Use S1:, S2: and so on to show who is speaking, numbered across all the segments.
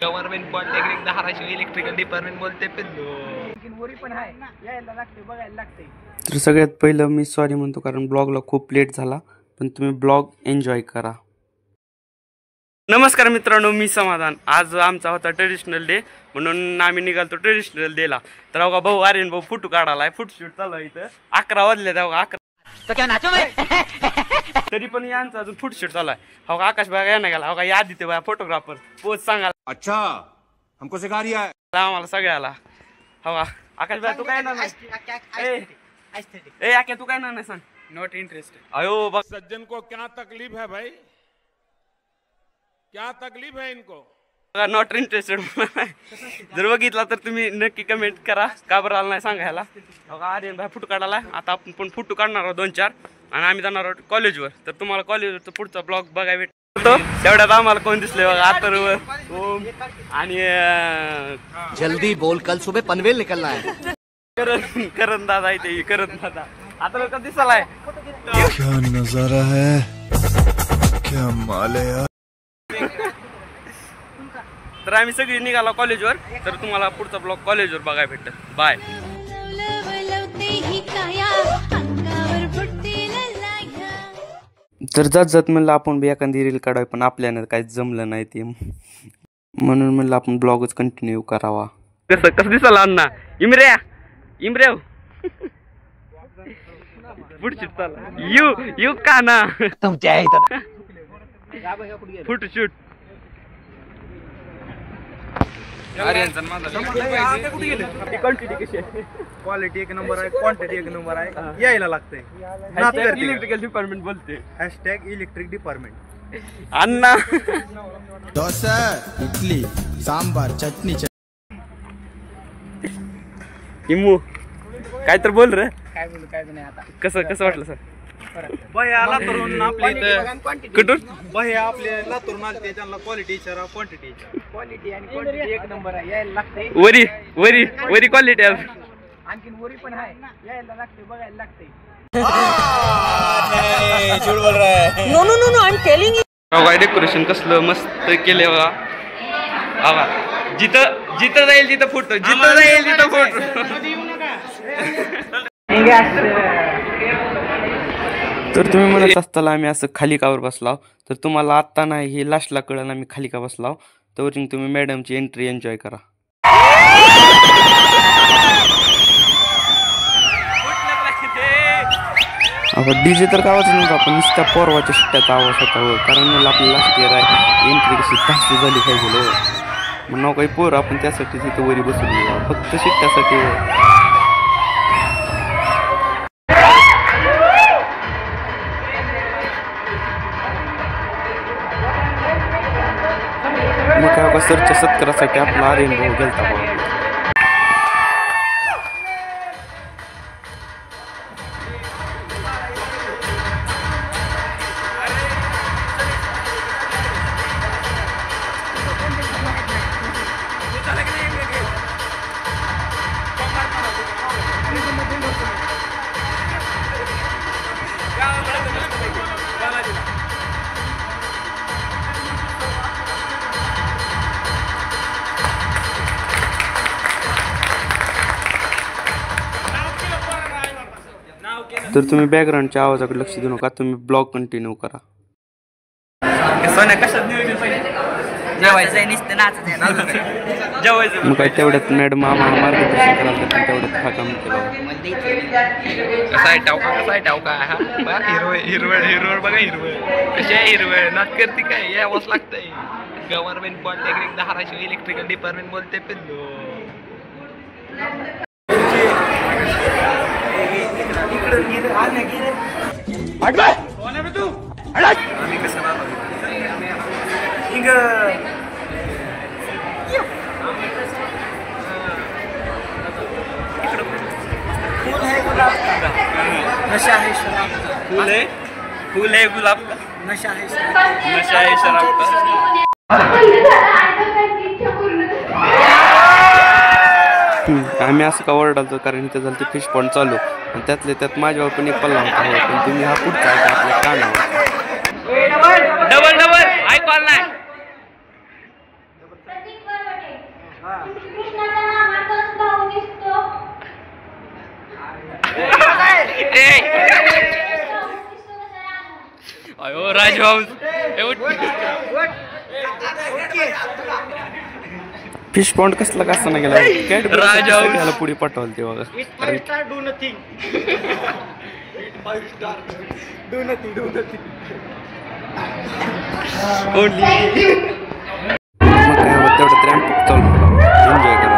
S1: Government polytechnic Dharashiv electrical department बोलते पण आहे यायला लागते बघायला लागते।
S2: तर सगळ्यात पहिलं मी सॉरी म्हणतो कारण ब्लॉगला खूप लेट झाला, पण तुम्ही ब्लॉग एन्जॉय करा। नमस्कार मित्रांनो, मी समाधान। आज आमचा होता ट्रेडिशनल डे म्हणून आम्ही निघालतो ट्रेडिशनल डेला। तर अवघा भाऊ आर्यन भाऊ फोटो काढायला फोटोशूट चालू आहे इथं। 11 वाजले अवघा 11 तो क्या नाचो तरी पण यांचा अजून फोटोशूट चालू आहे। अवघा आकाश भाई यायला गेला, अवघा या आदित्य भाई फोटोग्राफर पोज सांगा।
S3: अच्छा हमको सिखा रिया है
S2: आम्हाला सगळ्याला। अवघा आकाश भाई तू काय ना ए आके तू काय ना सांग।
S1: Not interested.
S2: अयो बघ
S3: सज्जन को क्या तकलीफ है भाई, क्या तकलीफ है इनको।
S2: नॉट इंटरेस्टेड जर बघितला तर तुम्ही नक्की कमेंट करा का बरं आला नाही सांगायला। आर्यन भाई फोटो काढायला, आता आपण पण फोटो काढणार आहोत 2-4 आणि आम्ही जाणार आहोत कॉलेजवर। तर तुम्हाला कॉलेजवरचा पुढचा ब्लॉग बघायला भेटतो। तेवढ्यात आम्हाला कोण दिसले बघा, आतर्व ओम आणि
S4: जल्दी बोल कल सुबह पनवेल निकलना है।
S2: करण दादा इथे करण दादा आता कधी दिसलाय।
S5: क्या नजारा है, क्या माल है यार।
S2: तर आम्ही सगळी निघाला कॉलेजवर, तर तुम्हाला पुढचा ब्लॉग कॉलेजवर बघायला भेटत। बाय। तर जात जात म्हणलं आपण बी एखादी रील काढावी, पण आपल्यानं काही जमलं नाही ते, म्हणून म्हणलं आपण ब्लॉगच कंटिन्यू करावा। कसं दिसला अण्णा इमऱ्या इमऱ्या पुढची चला यू का ना
S4: तुमच्या
S2: फोटोशूट
S1: क्वालिटी एक नंबर आहे, क्वांटिटी एक नंबर आहे, यायला लागतंय।
S2: इलेक्ट्रिकल डिपार्टमेंट बोलते
S1: इलेक्ट्रिक डिपार्टमेंट।
S2: अण्णा
S5: डोसा इडली सांबार चटणी
S2: इमू काय तर बोल रे।
S1: काय बोलू काय नाही आता।
S2: कसं वाटलं सर?
S1: भैया लातूरून आपले
S2: कुठून
S1: भैया आपले लातूरून आले, त्यांना क्वालिटी विचारा क्वांटिटी विचारा। क्वालिटी आणि क्वांटिटी एक नंबर आहे, यायला लागते।
S2: वरी क्वालिटी
S1: आणखीन वरी पण आहे, यायला लागते बघायला लागते।
S5: झूठ बोल रहा है।
S4: नो आई एम टेलिंग
S2: बघा डेकोरेशन कसलं मस्त केले बघा। बघा जिथं जाईल तिथं फोटो, जिथं जाईल तिथं फोटो। तर तुम्ही म्हणत असताना आम्ही असं खाली कावर बसलाव, तर तुम्हाला आत्ता नाही हे लास्टला कळलं आम्ही खाली का बसलाव। तर तुम्ही मॅडमची एंट्री एन्जॉय करा। आपण डीजे तर गावाच नव्हतं, आपण नुसत्या पोरवाच्या शिट्ट्याचा आवाज होता, कारण मला आपली लास्ट इयर आहे, एंट्री कशी फास्ट झाली पाहिजे म्हणून काही पोर आपण त्यासाठी तिथं वरी बसवली, फक्त शिट्ट्यासाठी। मग काय सरच्या सत्कारासाठी आपला आर्यन भाऊ गेलता बघा। तर तुम्ही बॅकग्राऊंडच्या आवाजाकडे लक्ष देऊ नका, तुम्ही ब्लॉग कंटिन्यू करा। मग काय तेवढ्यात मॅडम आम्हाला मार्गदर्शन करायला, पण तेवढ्यात हा काम केलं।
S1: कसा आहे टावका हा हिरवळ बघा, हिरवळ कशी आहे, हिरवळ नाच करते काय, यावंच लागतंय। Government polytechnic Dharashiv electrical department बोलते पिल्लू। आम्ही कसं नशा है शराब का,
S2: फूल है गुलाब का,
S1: नशा है
S2: शराब का। आम्ही असं का ओरडालतो कारण इथं झालं ते फिश पॉइंट चालू, आणि त्यातले त्यात माझ्यावर पण एक पल्ला होता, पण तुम्ही हा पुढचा आहे आपल्या कानावर डबल ऐकू आलं नाही।
S6: कृष्णाचा मामा तोच भाऊ दिसतो.
S2: अयो राजभाऊ फिश पॉन्ड कसला कसा ना गेला राजभाऊ पुढे पाठवलं ते बघा मग काय होतं तेवढं त्रॅम्प चालू एन्जॉय करा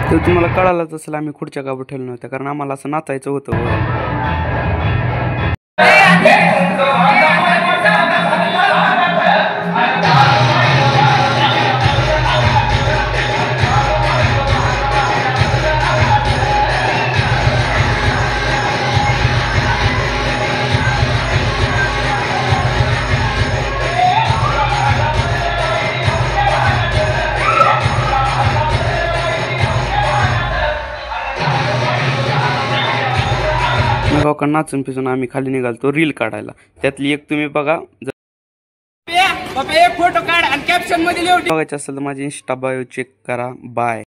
S2: तर तुम्हाला कळालंच असेल आम्ही खुर्च्या का ठेवल्या नव्हत्या कारण आम्हाला असं नाचायचं होतं गावकडे नाचून पिसून आम्ही खाली निघालतो रील काढायला त्यातली एक तुम्ही बघा फोटो काढ आणि कॅप्शन मध्ये बघायचं असेल तर माझी इंस्टा बायो चेक करा बाय.